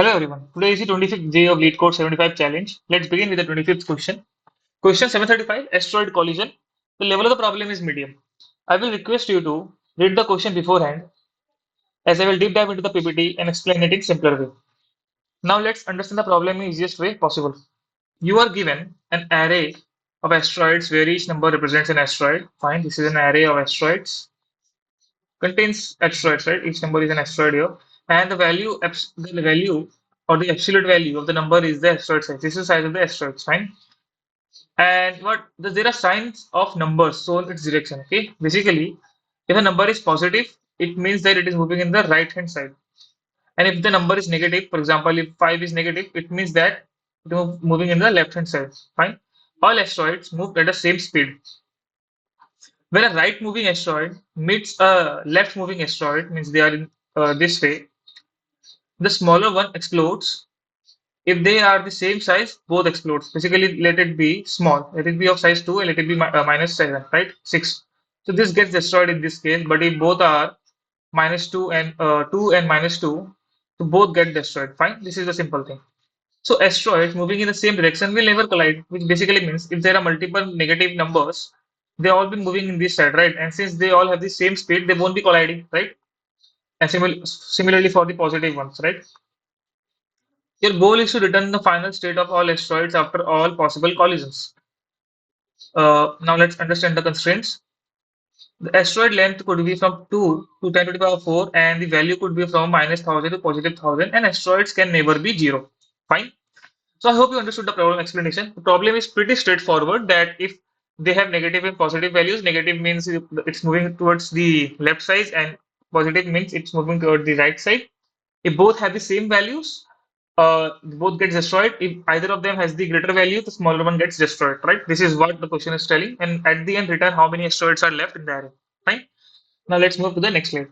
Hello everyone. Today is the 25th day of Leetcode 75 challenge. Let's begin with the 25th question. Question 735, asteroid collision. The level of the problem is medium. I will request you to read the question beforehand as I will deep dive into the PPT and explain it in simpler way. Now let's understand the problem in easiest way possible. You are given an array of asteroids where each number represents an asteroid. Fine, this is an array of asteroids. Contains asteroids, right? Each number is an asteroid here. And the value or the absolute value of the number is the asteroid size. This is the size of the asteroids, fine. And there are signs of numbers, so its direction. Okay, basically, if a number is positive, it means that it is moving in the right hand side. And if the number is negative, for example, if 5 is negative, it means that it is moving in the left hand side. Fine. All asteroids move at the same speed. When a right moving asteroid meets a left moving asteroid, means they are in this way, the smaller one explodes. If they are the same size, both explodes. Basically, let it be small. Let it be of size 2 and let it be minus 7, right? 6. So this gets destroyed in this case, but if both are minus 2 and 2 and minus 2, so both get destroyed. Fine. This is the simple thing. So asteroids moving in the same direction will never collide, which basically means if there are multiple negative numbers, they all be moving in this side, right? And since they all have the same speed, they won't be colliding, right? And similarly for the positive ones, right? Your goal is to return the final state of all asteroids after all possible collisions. Now let's understand the constraints. The asteroid length could be from 2 to 10 to the power 4, and the value could be from minus 1000 to positive 1000, and asteroids can never be 0. Fine. So I hope you understood the problem explanation. The problem is pretty straightforward that if they have negative and positive values, negative means it's moving towards the left side, and positive means it's moving towards the right side. If both have the same values, both gets destroyed. If either of them has the greater value, the smaller one gets destroyed, right? This is what the question is telling. And at the end, return how many asteroids are left in the array. Fine. Now let's move to the next slide.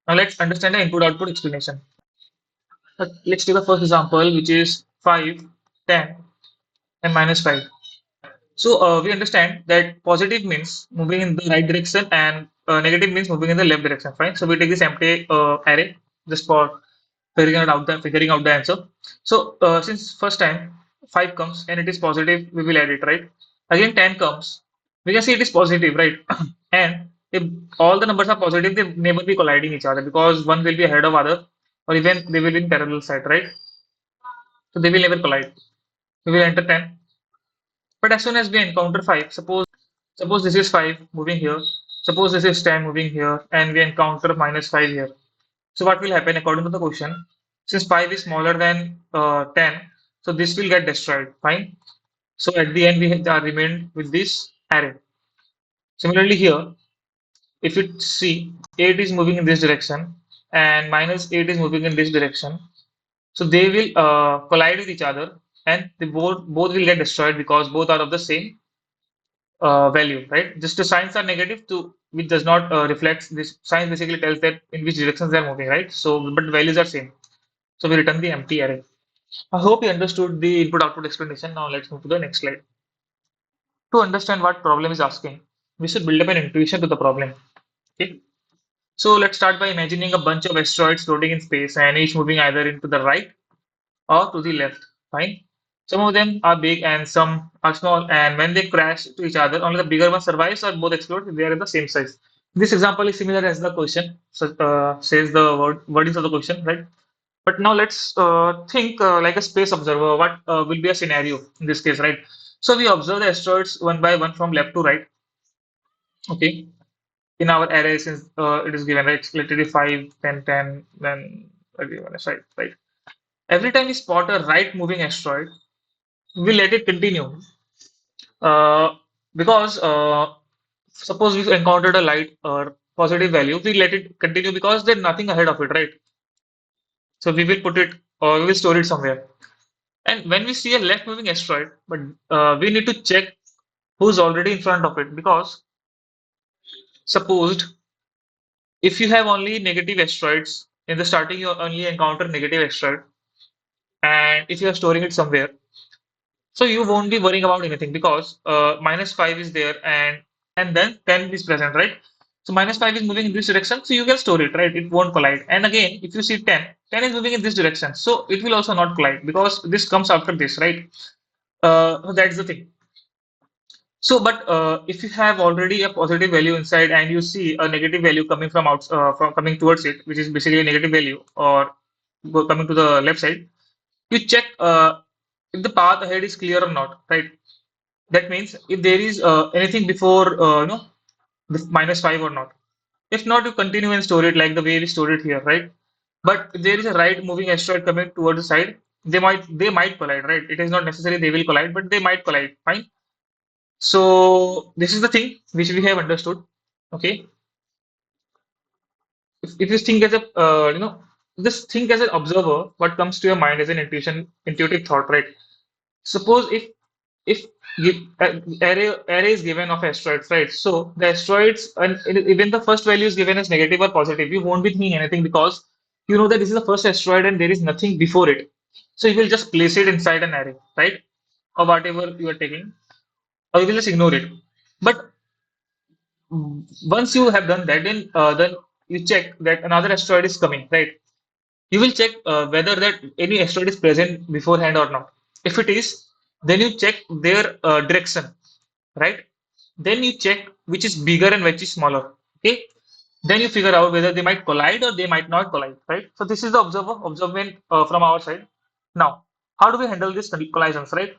Now let's understand the input-output explanation. Let's take the first example, which is 5, 10, and minus 5. So we understand that positive means moving in the right direction and negative means moving in the left direction. Fine. So we take this empty array just for figuring out the answer. So since first time 5 comes and it is positive, we will add it, right? Again 10 comes, we can see it is positive, right? And if all the numbers are positive, they never be colliding each other because one will be ahead of other, or even they will be in parallel side, right? So they will never collide. We will enter 10. But as soon as we encounter 5, suppose this is 5 moving here, suppose this is 10 moving here, and we encounter minus 5 here. So what will happen according to the question? Since 5 is smaller than 10, so this will get destroyed. Fine. So at the end, we are remained with this array. Similarly here, if you see 8 is moving in this direction and minus 8 is moving in this direction, so they will collide with each other and they both will get destroyed because both are of the same value, right? Just the signs are negative to which does not reflect this. Signs basically tells that in which directions they are moving, right? So but values are same. So we return the empty array. I hope you understood the input-output explanation. Now let's move to the next slide. To understand what problem is asking, we should build up an intuition to the problem. Okay. So let's start by imagining a bunch of asteroids floating in space and each moving either into the right or to the left. Fine. Some of them are big and some are small, and when they crash to each other, only the bigger one survives or both explode if they are in the same size. This example is similar as the question, so, says the wordings of the question, right? But now let's think like a space observer. What will be a scenario in this case, right? So we observe the asteroids one by one from left to right. Okay, in our array, since it is given, right? Let it be 5, 10, 10, then everyone is right, right. Every time we spot a right moving asteroid, we let it continue. Because suppose we encountered a light or positive value, we let it continue because there's nothing ahead of it, right? So we will put it or we will store it somewhere. And when we see a left moving asteroid, but we need to check who's already in front of it, because supposed if you have only negative asteroids in the starting, you only encounter negative asteroid, and if you are storing it somewhere, so you won't be worrying about anything because minus 5 is there and then 10 is present, right? So minus 5 is moving in this direction, so you can store it, right? It won't collide. And again, if you see 10, 10 is moving in this direction, so it will also not collide because this comes after this, right? So that's the thing. So, but if you have already a positive value inside and you see a negative value coming from coming towards it, which is basically a negative value, or coming to the left side, you check if the path ahead is clear or not, right? That means if there is anything before, this minus 5 or not. If not, you continue and store it like the way we stored it here, right? But if there is a right moving asteroid coming towards the side, they might collide, right? It is not necessary they will collide, but they might collide. Fine. So this is the thing which we have understood. Okay. If you think as a just think as an observer, what comes to your mind as an intuitive thought, right? Suppose if array is given of asteroids, right? So the asteroids, and even the first value is given as negative or positive, you won't be thinking anything because you know that this is the first asteroid and there is nothing before it. So you will just place it inside an array, right? Or whatever you are taking, or you will just ignore it. But once you have done that, then you check that another asteroid is coming, right? You will check whether that any asteroid is present beforehand or not. If it is, then you check their direction, right? Then you check which is bigger and which is smaller. Okay. Then you figure out whether they might collide or they might not collide, right? So this is the observation from our side. Now, how do we handle these collisions, right?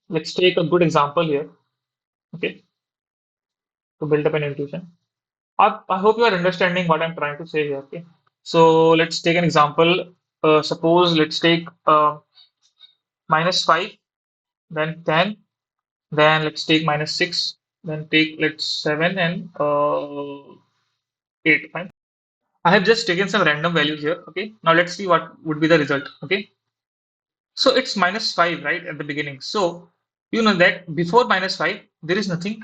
Let's take a good example here, okay, to build up an intuition. I hope you are understanding what I'm trying to say here. Okay. So let's take an example. Suppose let's take minus 5, then 10, then let's take minus 6, then take let's 7 and 8. Fine. I have just taken some random values here. Okay. Now let's see what would be the result. Okay. So it's minus 5, right, at the beginning. So you know that before minus 5, there is nothing,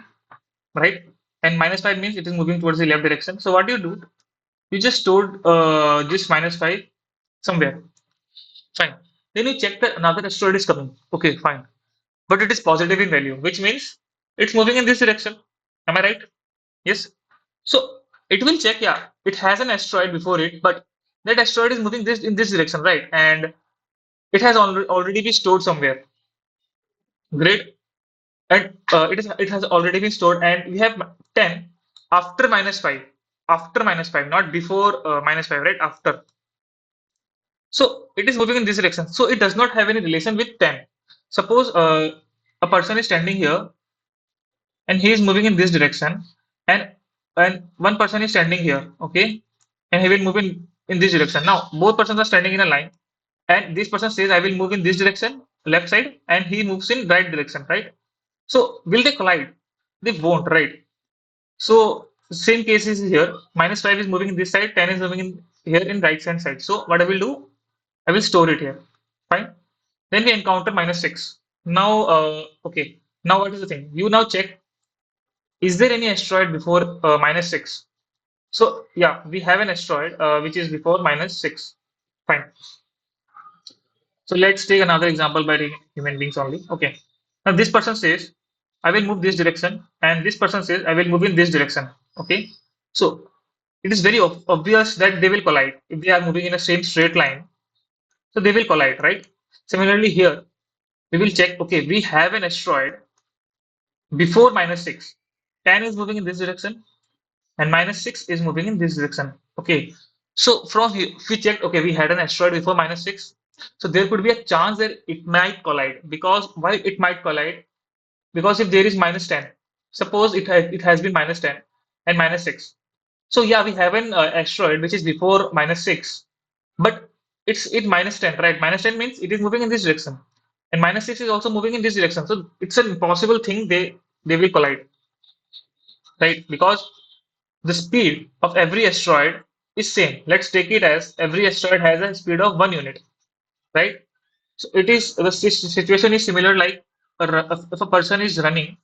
right? And minus 5 means it is moving towards the left direction. So what do? You just stored this minus 5 somewhere. Fine. Then you check that another asteroid is coming. Okay, fine. But it is positive in value, which means it's moving in this direction. Am I right? Yes. So it will check, yeah, it has an asteroid before it, but that asteroid is moving this in this direction, right? And it has already been stored somewhere. Great. And it has already been stored, and we have 10 after minus 5. After minus 5, not before minus 5, right? After. So it is moving in this direction. So it does not have any relation with 10. Suppose a person is standing here and he is moving in this direction, and one person is standing here, okay, and he will move in this direction. Now both persons are standing in a line, and this person says I will move in this direction, left side, and he moves in right direction, right? So will they collide? They won't, right? So same case is here. Minus 5 is moving in this side, 10 is moving in here in right hand side. So what I will do, I will store it here. Fine. Then we encounter minus 6. Now, okay. Now what is the thing? You now check, is there any asteroid before minus 6? So yeah, we have an asteroid which is before minus 6. Fine. So let's take another example by human beings only. Okay. Now this person says, I will move this direction, and this person says, I will move in this direction. Okay. So it is very obvious that they will collide if they are moving in a same straight line. So they will collide, right? Similarly here, we will check, okay, we have an asteroid before minus 6. 10 is moving in this direction and minus 6 is moving in this direction. Okay. So from here, if we checked, okay, we had an asteroid before minus 6. So there could be a chance that it might collide. Because why it might collide? Because if there is minus 10, suppose it has been minus 10 and minus 6. So yeah, we have an asteroid which is before minus 6, but it minus 10, right? Minus 10 means it is moving in this direction, and minus 6 is also moving in this direction. So it's an impossible thing they will collide, right? Because the speed of every asteroid is same. Let's take it as every asteroid has a speed of 1 unit, right? So it is the situation is similar like if a person is running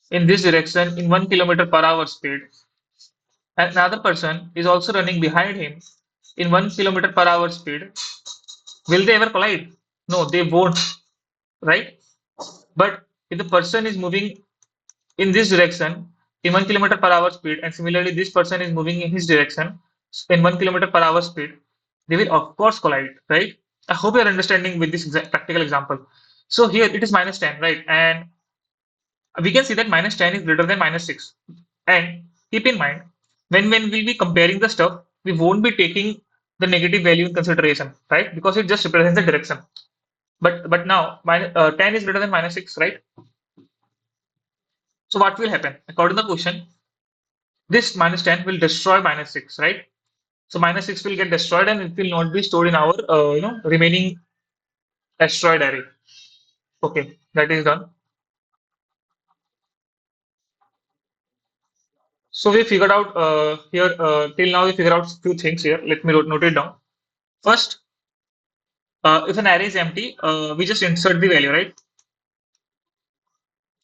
in this direction in 1 kilometer per hour speed, and another person is also running behind him in 1 kilometer per hour speed, will they ever collide? No, they won't, right? But if the person is moving in this direction in 1 kilometer per hour speed, and similarly this person is moving in his direction in 1 kilometer per hour speed, they will of course collide, right? I hope you are understanding with this practical example. So here it is minus 10, right? And we can see that minus 10 is greater than minus 6. And keep in mind, when we'll be comparing the stuff, we won't be taking the negative value in consideration, right? Because it just represents the direction. But now 10 is greater than minus 6, right? So what will happen? According to the question, this minus 10 will destroy minus 6, right? So minus 6 will get destroyed and it will not be stored in our remaining asteroid array. Okay, that is done. So we figured out here till now we figured out few things here. Let me note it down. First, if an array is empty, we just insert the value, right?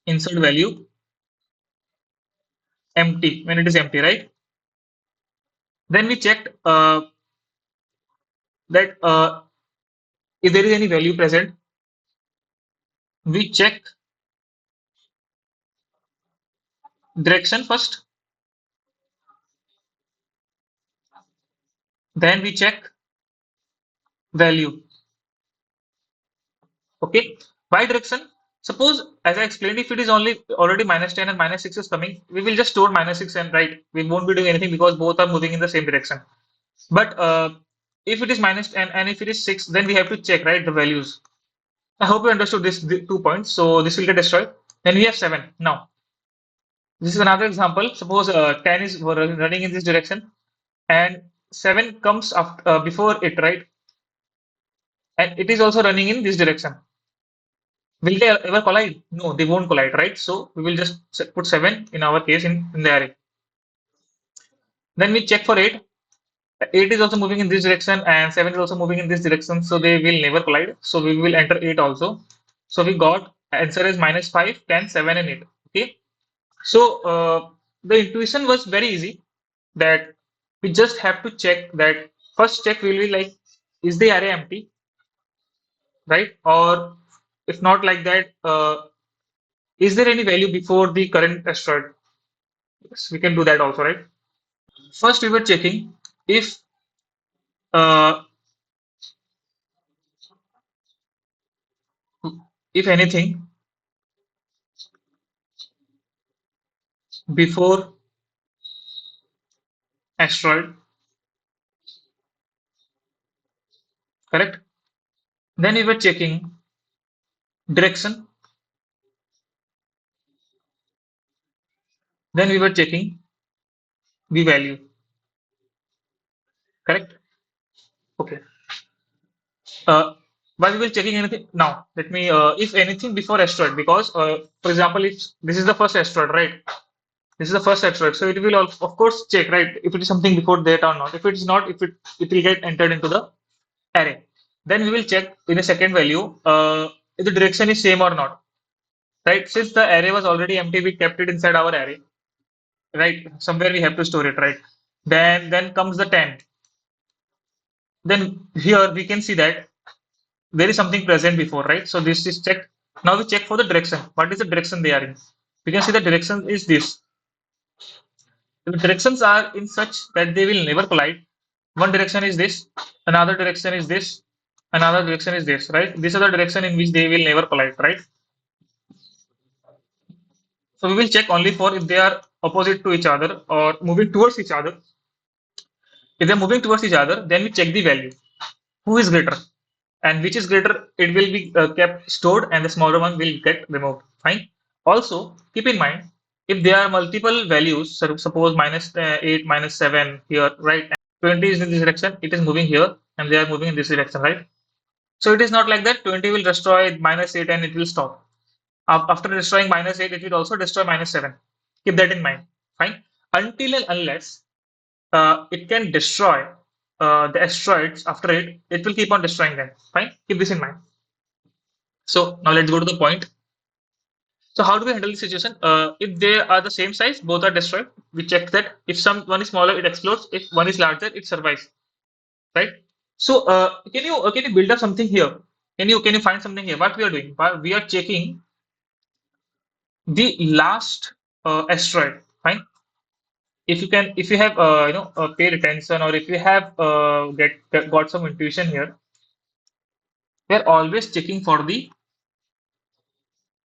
Insert value empty when it is empty, right? Then we checked that if there is any value present, we check direction first, then we check value. Okay, by direction. Suppose, as I explained, if it is only already minus 10 and minus 6 is coming, we will just store minus 6 and right. We won't be doing anything because both are moving in the same direction. But if it is minus 10 and if it is 6, then we have to check, right, the values. I hope you understood this 2 points. So this will get destroyed. Then we have 7. Now, this is another example. Suppose 10 is running in this direction and 7 comes after, before it, right? And it is also running in this direction. Will they ever collide? No, they won't collide, right? So we will just put 7 in our case in the array. Then we check for 8. 8 is also moving in this direction and 7 is also moving in this direction. So they will never collide. So we will enter 8 also. So we got answer is minus 5, 10, 7 and 8. Okay. So the intuition was very easy that we just have to check that first check will be like, is the array empty, right? Or if not like that, is there any value before the current asteroid? Yes, we can do that also, right? First, we were checking if uh, if anything before asteroid, correct? Then we were checking direction. Then we were checking the value, correct? Okay. Uh, while we will checking anything now, let me if anything before asteroid, because for example, if this is the first asteroid, right? This is the first asteroid, so it will of course check, right, if it is something before that or not. If it is not, if it will get entered into the array. Then we will check in a second value if the direction is same or not, right? Since the array was already empty, we kept it inside our array, right? Somewhere we have to store it, right? Then comes the 10. Then here we can see that there is something present before, right? So this is checked. Now we check for the direction. What is the direction they are in? We can see the direction is this. The directions are in such that they will never collide. One direction is this, another direction is this, another direction is this, right? These are the direction in which they will never collide, right? So we will check only for if they are opposite to each other or moving towards each other. If they're moving towards each other, then we check the value. Who is greater? And which is greater, it will be kept stored and the smaller one will get removed. Fine. Also, keep in mind, if there are multiple values, so suppose minus 8, minus 7 here, right? And 20 is in this direction, it is moving here and they are moving in this direction, right? So it is not like that 20 will destroy minus 8 and it will stop. After destroying minus 8, it will also destroy minus 7. Keep that in mind. Fine. Until and unless it can destroy the asteroids after it, it will keep on destroying them. Fine. Keep this in mind. So now let's go to the point. So how do we handle the situation? If they are the same size, both are destroyed. We check that if one is smaller, it explodes. If one is larger, it survives. Right. So can you build up something here? Can you find something here? What we are doing? We are checking the last asteroid. Fine. If you have paid attention, or if you have got some intuition here, we are always checking for the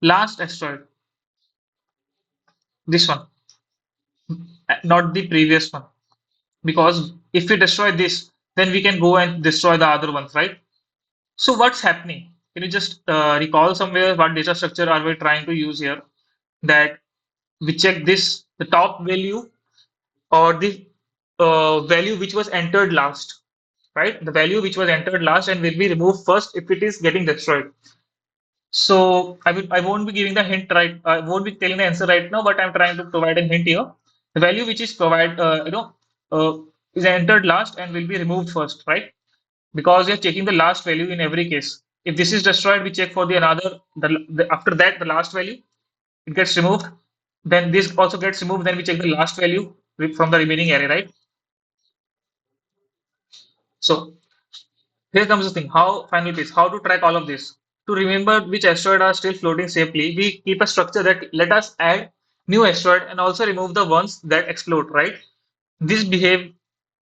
last asteroid, this one, not the previous one. Because if we destroy this, then we can go and destroy the other ones, right? So what's happening? Can you just recall somewhere what data structure are we trying to use here? That we check this, the top value, or the value which was entered last, right? The value which was entered last and will be removed first if it is getting destroyed. So I won't be giving the hint right. I won't be telling the answer right now, but I'm trying to provide a hint here. The value which is uh, is entered last and will be removed first, right? Because we are checking the last value in every case. If this is destroyed, we check for the another. After that, the last value it gets removed. Then this also gets removed. Then we check the last value from the remaining array, right? So here comes the thing. How final piece? How to track all of this? To remember which asteroid are still floating safely, we keep a structure that let us add new asteroid and also remove the ones that explode, right? This behave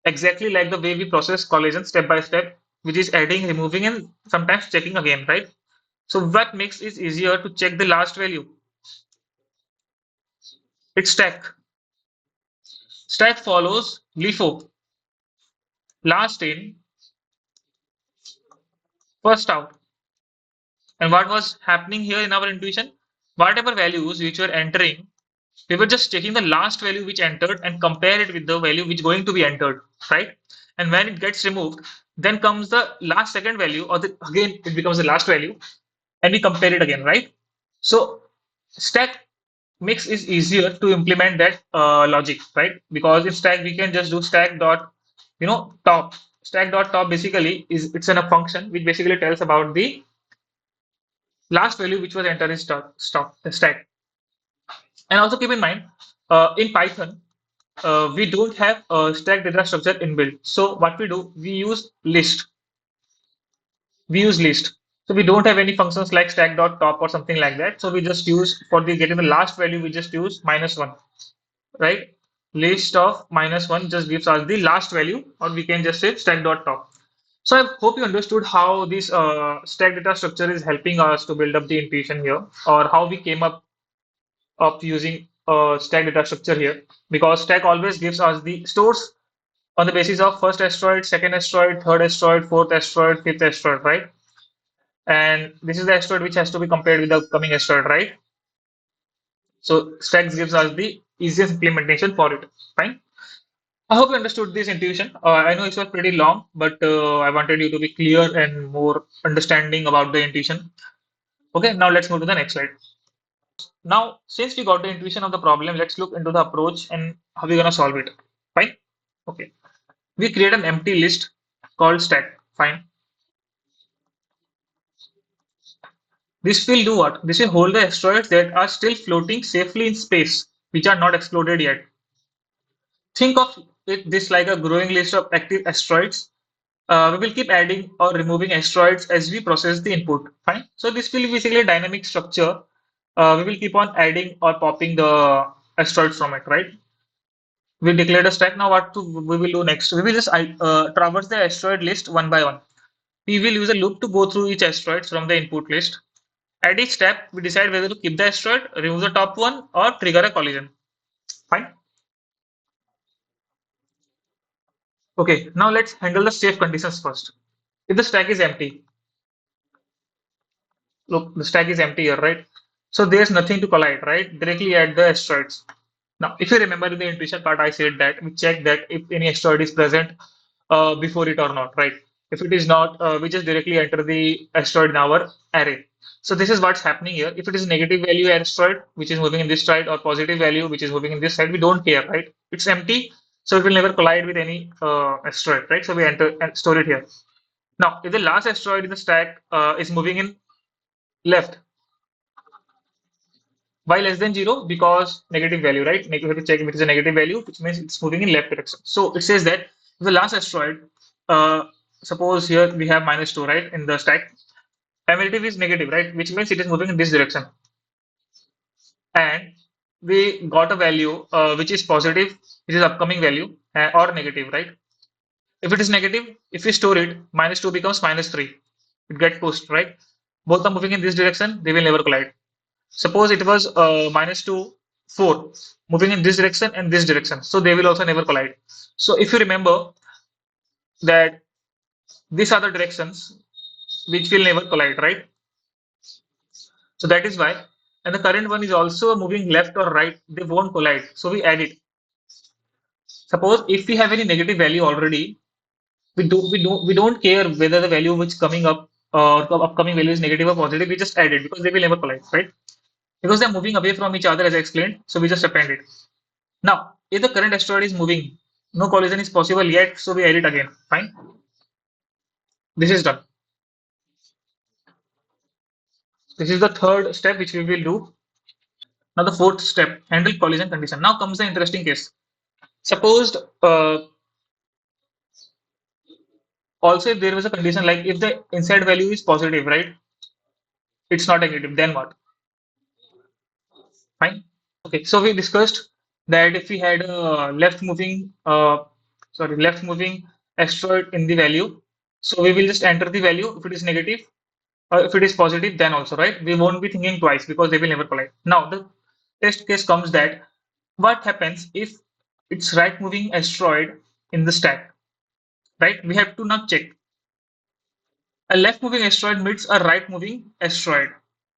exactly like the way we process collision step by step, which is adding, removing, and sometimes checking again, right? So what makes it easier to check the last value? It's stack. Stack follows LIFO, last in, first out. And what was happening here in our intuition? Whatever values which were entering, we were just checking the last value which entered and compare it with the value which going to be entered, right? And when it gets removed, then comes the last second value, or again it becomes the last value, and we compare it again, right? So stack mix is easier to implement that logic, right? Because in stack we can just do stack dot, top. Stack dot top basically is it's in a function which basically tells about the last value which was entered in stack. And also keep in mind, in Python, we don't have a stack data structure inbuilt. So what we do, we use list. We use list. So we don't have any functions like stack.top or something like that. So we just use for the getting the last value, we just use -1, right? List of -1 just gives us the last value, or we can just say stack.top. So I hope you understood how this stack data structure is helping us to build up the intuition here, or how we came up of using stack data structure here, because stack always gives us the stores on the basis of first asteroid, second asteroid, third asteroid, fourth asteroid, fifth asteroid, right? And this is the asteroid which has to be compared with the upcoming asteroid, right? So stacks gives us the easiest implementation for it. Fine. I hope you understood this intuition. I know it was pretty long, but I wanted you to be clear and more understanding about the intuition. Okay, now let's move to the next slide. Now, since we got the intuition of the problem, let's look into the approach and how we're gonna solve it. Fine. Okay. We create an empty list called stack. Fine. This will do what? This will hold the asteroids that are still floating safely in space, which are not exploded yet. Think of this like a growing list of active asteroids. We will keep adding or removing asteroids as we process the input. Fine. So this will be basically a dynamic structure. We will keep on adding or popping the asteroids from it, right? We declared a stack. Now we will do next? We will just traverse the asteroid list one by one. We will use a loop to go through each asteroid from the input list. At each step, we decide whether to keep the asteroid, remove the top one, or trigger a collision. Fine. Okay, now let's handle the safe conditions first. If the stack is empty, look, the stack is empty here, right? So there's nothing to collide, right? Directly at the asteroids. Now, if you remember in the intuition part, I said that we check that if any asteroid is present before it or not, right? If it is not, we just directly enter the asteroid in our array. So this is what's happening here. If it is negative value asteroid, which is moving in this side, or positive value, which is moving in this side, we don't care, right? It's empty, so it will never collide with any asteroid, right? So we enter and store it here. Now, if the last asteroid in the stack is moving in left, why less than 0? Because negative value, right? We have to check if it is a negative value, which means it's moving in left direction. So it says that the last asteroid, uh, suppose here we have -2, right, in the stack. Emulative is negative, right, which means it is moving in this direction. And we got a value which is positive, which is upcoming value, or negative, right? If it is negative, if we store it, -2 becomes -3. It gets pushed, right? Both are moving in this direction, they will never collide. Suppose it was -2, 4, moving in this direction and this direction. So they will also never collide. So if you remember that these are the directions which will never collide, right? So that is why. And the current one is also moving left or right, they won't collide. So we add it. Suppose if we have any negative value already, we don't care whether the value which coming up or upcoming value is negative or positive. We just add it because they will never collide, right? Because they're moving away from each other as I explained. So we just append it. Now, if the current asteroid is moving, no collision is possible yet, so we add it again. Fine. This is done. This is the third step which we will do. Now the fourth step, handle collision condition. Now comes the interesting case. Suppose also if there was a condition like if the inside value is positive, right? It's not negative, then what? Fine. Okay, so we discussed that if we had a left moving asteroid in the value, so we will just enter the value if it is negative, or if it is positive, then also, right? We won't be thinking twice because they will never collide. Now the test case comes that what happens if it's right moving asteroid in the stack, right? We have to now check a left moving asteroid meets a right moving asteroid.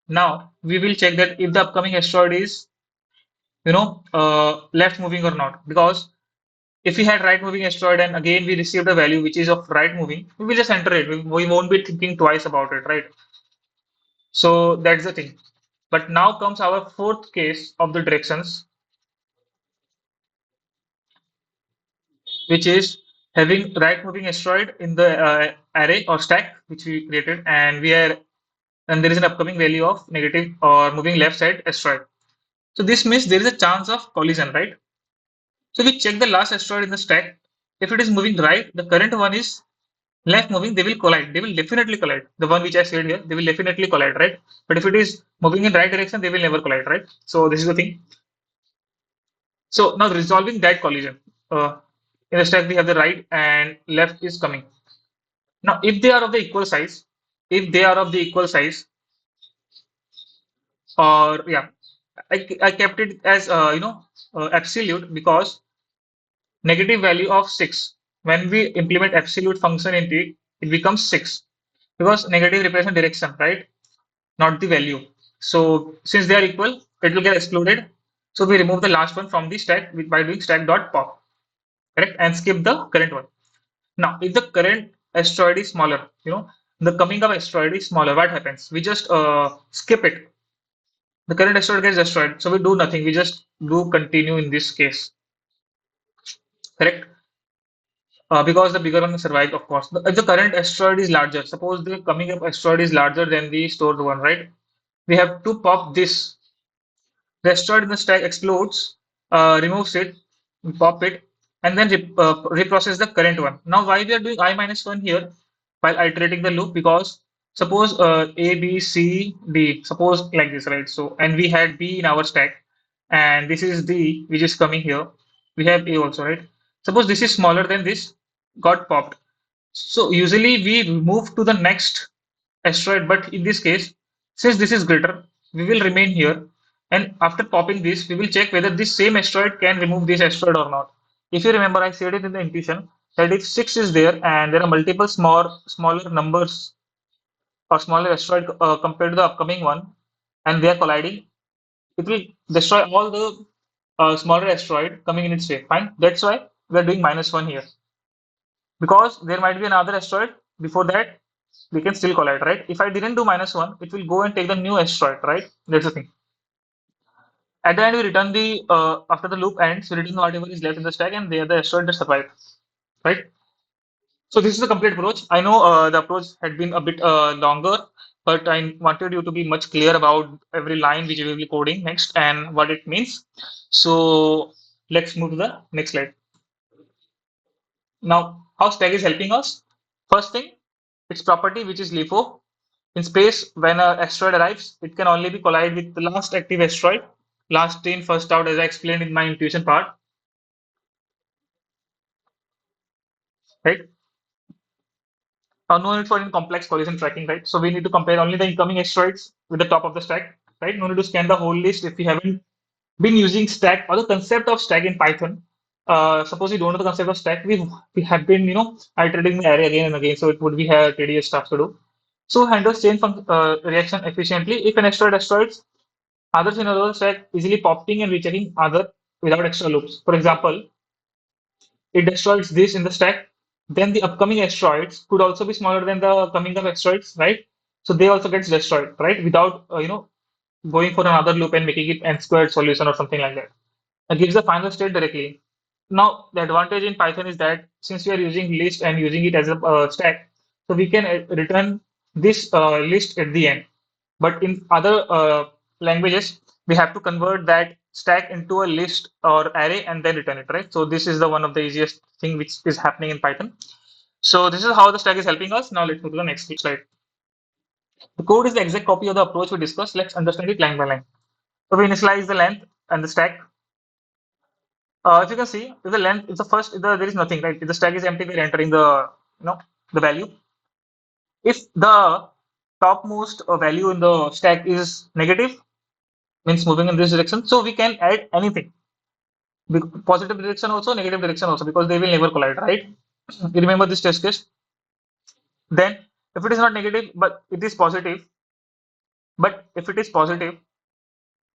Now we will check that if the upcoming asteroid is left moving or not, because if we had right moving asteroid and again we received a value which is of right moving, we will just enter it. We won't be thinking twice about it, right? So that's the thing. But now comes our fourth case of the directions, which is having right moving asteroid in the array or stack which we created, and there is an upcoming value of negative or moving left side asteroid. So this means there is a chance of collision, right? So we check the last asteroid in the stack. If it is moving right, the current one is left moving, they will collide. They will definitely collide. The one which I said here, they will definitely collide, right? But if it is moving in right direction, they will never collide, right? So this is the thing. So now resolving that collision. In the stack, we have the right and left is coming. Now, if they are of the equal size, if they are of the equal size, or yeah, I kept it as absolute because negative value of 6. When we implement absolute function into it, it becomes 6 because negative represents direction, right? Not the value. So since they are equal, it will get excluded. So we remove the last one from the stack by doing stack dot pop, correct, and skip the current one. Now, if the current asteroid is smaller, the coming of asteroid is smaller, what happens? We just skip it. The current asteroid gets destroyed, so we do nothing. We just do continue in this case, correct? Because the bigger one survives, of course. If the current asteroid is larger, suppose the coming up asteroid is larger than the stored one, right? We have to pop this. The asteroid in the stack explodes, removes it, pop it, and then reprocess the current one. Now, why we are doing I minus 1 here while iterating the loop? Because suppose A, B, C, D, suppose like this, right? So, and we had B in our stack, and this is D, which is coming here. We have A also, right? Suppose this is smaller than this, got popped. So, usually we move to the next asteroid, but in this case, since this is greater, we will remain here, and after popping this we will check whether this same asteroid can remove this asteroid or not. If you remember, I said it in the intuition that if 6 is there and there are multiple smaller numbers or smaller asteroid compared to the upcoming one, and they are colliding, it will destroy all the smaller asteroid coming in its way. Fine, that's why we are doing -1 here, because there might be another asteroid before that, we can still collide, right? If I didn't do -1, it will go and take the new asteroid, right? That's the thing. At the end, we return the after the loop ends, we return whatever is left in the stack, and the other asteroid that survived, right? So this is the complete approach. I know the approach had been a bit longer, but I wanted you to be much clear about every line which we will be coding next and what it means. So let's move to the next slide. Now, how stack is helping us? First thing, its property, which is LIFO. In space, when an asteroid arrives, it can only be collided with the last active asteroid. last in, first out, as I explained in my intuition part, right? No need for any complex collision tracking, right? So we need to compare only the incoming asteroids with the top of the stack, right? No need to scan the whole list if we haven't been using stack or the concept of stack in Python. Suppose we don't know the concept of stack, we have been iterating the array again and again, so it would be have tedious stuff to do. So handles chain reaction efficiently. If an asteroid destroys others in another stack, easily popping and rechecking other without extra loops. For example, it destroys this in the stack, then the upcoming asteroids could also be smaller than the coming up asteroids, right? So they also gets destroyed, right? Without going for another loop and making it n squared solution or something like that. It gives the final state directly. Now, the advantage in Python is that since we are using list and using it as a stack, so we can return this list at the end. But in other languages, we have to convert that stack into a list or array and then return it, right? So this is the one of the easiest thing which is happening in Python. So this is how the stack is helping us. Now let's move to the next slide. The code is the exact copy of the approach we discussed. Let's understand it line by line. So we initialize the length and the stack. If you can see, if the length is the first, there is nothing, right? If the stack is empty, we're entering the the value. If the topmost value in the stack is negative, means moving in this direction, so we can add anything. Positive direction also, negative direction also, because they will never collide, right? You remember this test case. Then, if it is not negative, but it is positive, but if it is positive,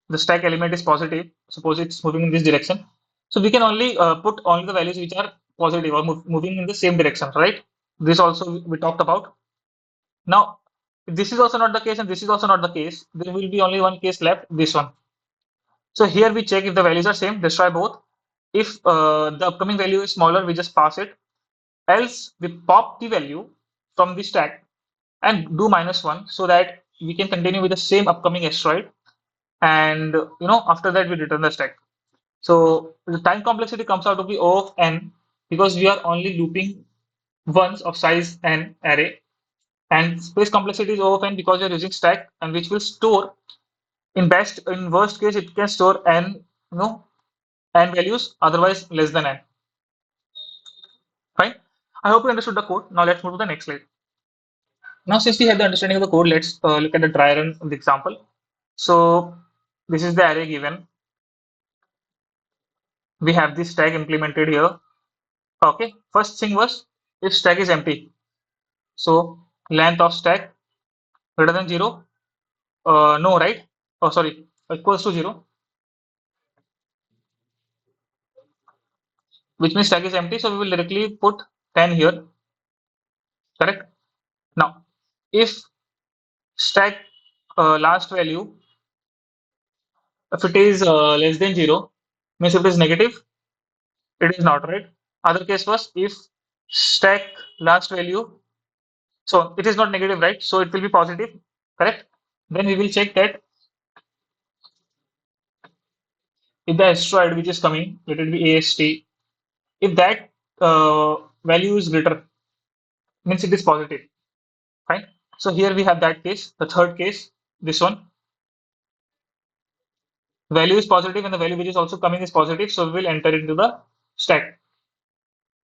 the stack element is positive. Suppose it's moving in this direction, so we can only put only the values which are positive or moving in the same direction, right? This also we talked about. Now, if this is also not the case and this is also not the case, there will be only one case left, this one. So here we check if the values are same, destroy both. If the upcoming value is smaller, we just pass it. Else we pop the value from the stack and do -1 so that we can continue with the same upcoming asteroid. And after that we return the stack. So the time complexity comes out to be O of n because we are only looping ones of size n array. And space complexity is O of n because we are using stack and which will store in worst case it can store n n values, otherwise less than n. Fine. I hope you understood the code. Now let's move to the next slide. Now since we have the understanding of the code, let's look at the dry run of the example. So this is the array given. We have this tag implemented here. Okay. First thing was if stack is empty. So length of stack greater than 0. No, right? Oh, sorry. Equals to 0, which means stack is empty. So we will directly put 10 here. Correct. Now, if stack last value, if it is less than 0, means if it is negative, it is not, right. Other case was if stack last value, so it is not negative, right, so it will be positive, correct. Then we will check that if the asteroid which is coming, let it be AST, if that value is greater, means it is positive. Fine. So here we have that case. The third case, this one, value is positive and the value which is also coming is positive, so we will enter into the stack.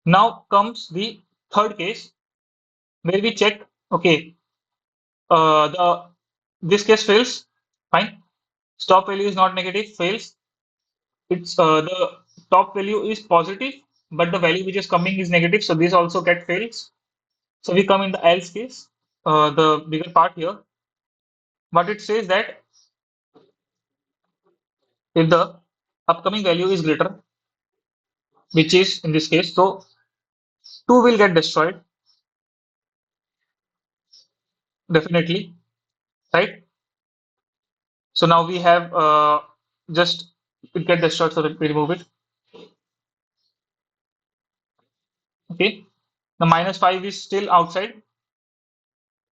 Now comes the third case where we check, okay, the this case fails. Fine. Stop value is not negative, fails. It's the top value is positive, but the value which is coming is negative, so this also get fails. So we come in the else case, the bigger part here. But it says that if the upcoming value is greater, which is in this case, so 2 will get destroyed definitely, right? So now we have just it get destroyed, so we remove it. Okay, the -5 is still outside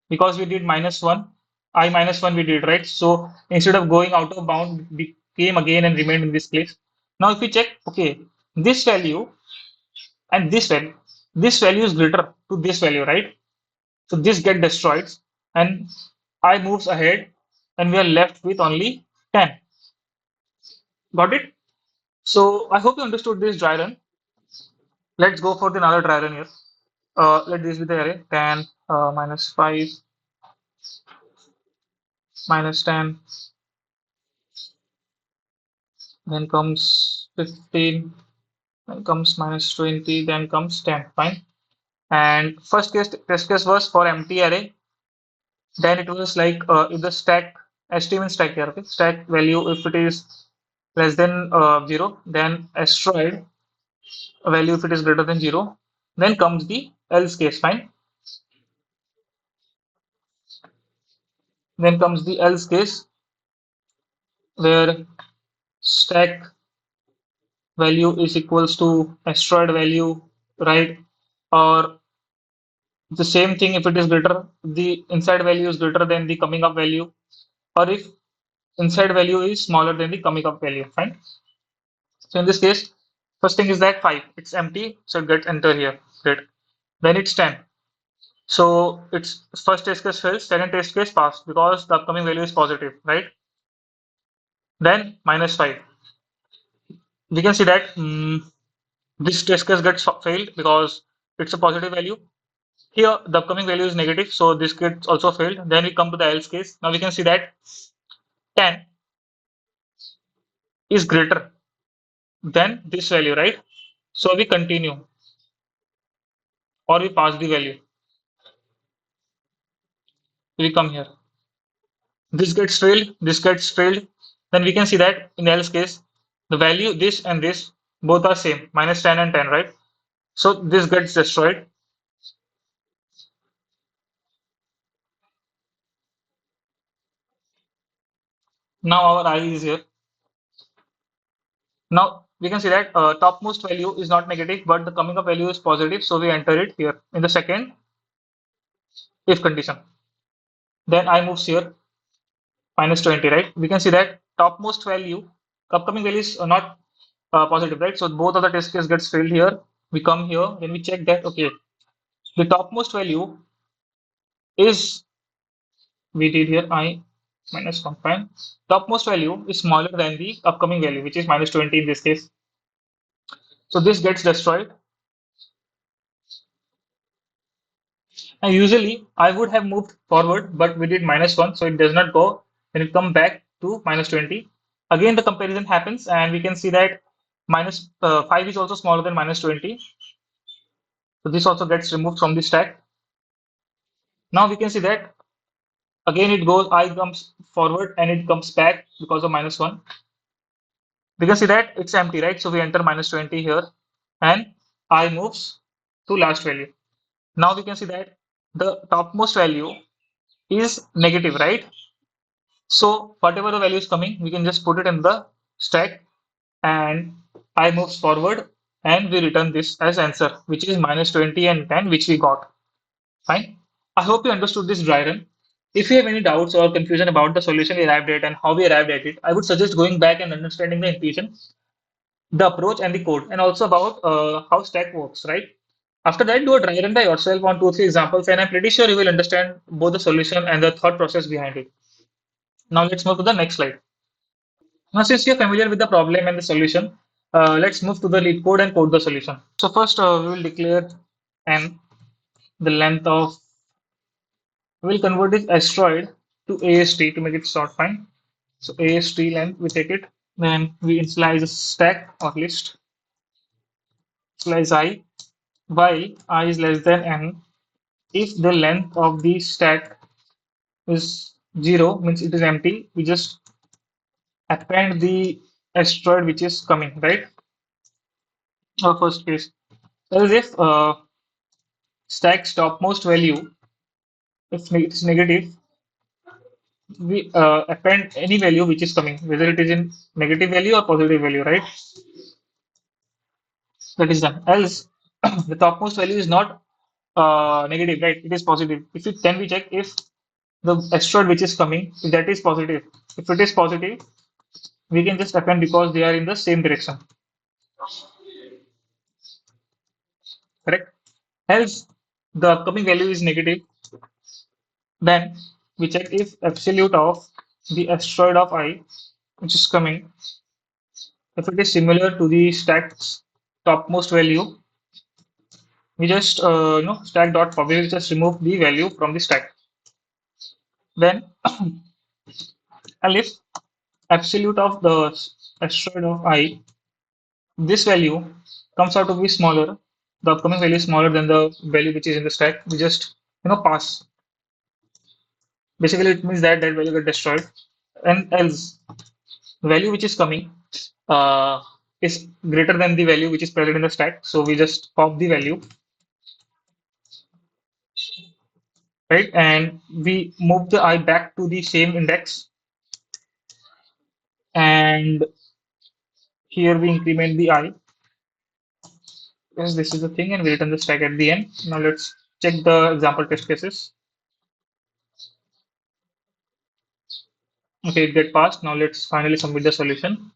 because we did -1. I -1 we did, right? So instead of going out of bound, we came again and remained in this place. Now if we check, okay, this value and this value is greater to this value, right? So this get destroyed and I moves ahead and we are left with only 10. Got it? So I hope you understood this dry run. Let's go for the another dry run here. Let this be the array 10 minus 5 minus 10, then comes 15, then comes minus 20, then comes 10. Fine. And first case test case was for empty array. Then it was like if the stack ST means stack here, okay? Stack value if it is less than 0, then asteroid value if it is greater than 0. Then comes the else case. Fine. Then comes the else case where stack value is equals to asteroid value, right? Or the same thing if it is greater, the inside value is greater than the coming up value, or if inside value is smaller than the coming up value. Fine. So in this case, first thing is that 5, it's empty, so it gets enter here. Great. Then it's 10. So its first test case fails, second test case passed because the upcoming value is positive, right? Then minus 5. We can see that this test case gets failed because it's a positive value. Here, the upcoming value is negative, so this gets also failed. Then we come to the else case. Now we can see that 10 is greater than this value, right? So we continue or we pass the value. We come here. This gets failed, this gets failed. Then we can see that in the else case, the value this and this both are same, minus 10 and 10, right? So this gets destroyed. Now our I is here. Now we can see that topmost value is not negative, but the coming up value is positive. So we enter it here in the second if condition. Then I moves here minus 20, right? We can see that topmost value, upcoming value is not positive, right? So both of the test case gets failed here. We come here, then we check that, okay, the topmost value is, we did here I minus 1, fine. Topmost value is smaller than the upcoming value, which is minus 20 in this case. So this gets destroyed. And usually I would have moved forward, but we did minus 1, so it does not go. Then it come back to minus 20. Again, the comparison happens, and we can see that minus 5 is also smaller than minus 20. So this also gets removed from the stack. Now we can see that again it goes, I comes forward and it comes back because of minus 1. We can see that it's empty, right? So we enter minus 20 here and I moves to last value. Now we can see that the topmost value is negative, right? So whatever the value is coming, we can just put it in the stack and I moves forward and we return this as answer, which is minus 20 and 10, which we got. Fine. I hope you understood this dry run. If you have any doubts or confusion about the solution we arrived at and how we arrived at it, I would suggest going back and understanding the intuition, the approach and the code, and also about how stack works, right? After that, do a dry run by yourself on 2 3 examples, and I'm pretty sure you will understand both the solution and the thought process behind it. Now let's move to the next slide. Now, since you're familiar with the problem and the solution, let's move to the lead code and code the solution. So first, we will declare n, the length of, we will convert this asteroid to AST to make it short, fine. So AST length, we take it, then we initialize a stack or list, initialize I, while I is less than n. If the length of the stack is 0, means it is empty, we just append the asteroid which is coming, right? Our first case. Else if stack's topmost value, if it's negative, we append any value which is coming, whether it is in negative value or positive value, right? That is done. Else the topmost value is not negative, right? It is positive. If it, then we check if the asteroid which is coming, if that is positive. If it is positive, we can just append because they are in the same direction, correct? Else the upcoming value is negative, then we check if absolute of the asteroid of I, which is coming, If it is similar to the stack's topmost value, we just stack dot pop. We will just remove the value from the stack. Then and if absolute of the asteroid of I, this value comes out to be smaller, the upcoming value is smaller than the value which is in the stack, we just pass. Basically, it means that that value get destroyed, and else the value which is coming is greater than the value which is present in the stack. So we just pop the value, right? And we move the I back to the same index, and here we increment the I. Yes, this is the thing, and we return the stack at the end. Now let's check the example test cases. Okay, it get passed. Now let's finally submit the solution.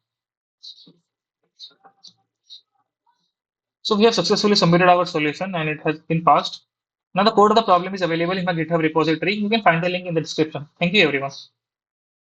So we have successfully submitted our solution and it has been passed. Now the code of the problem is available in my GitHub repository. You can find the link in the description. Thank you everyone.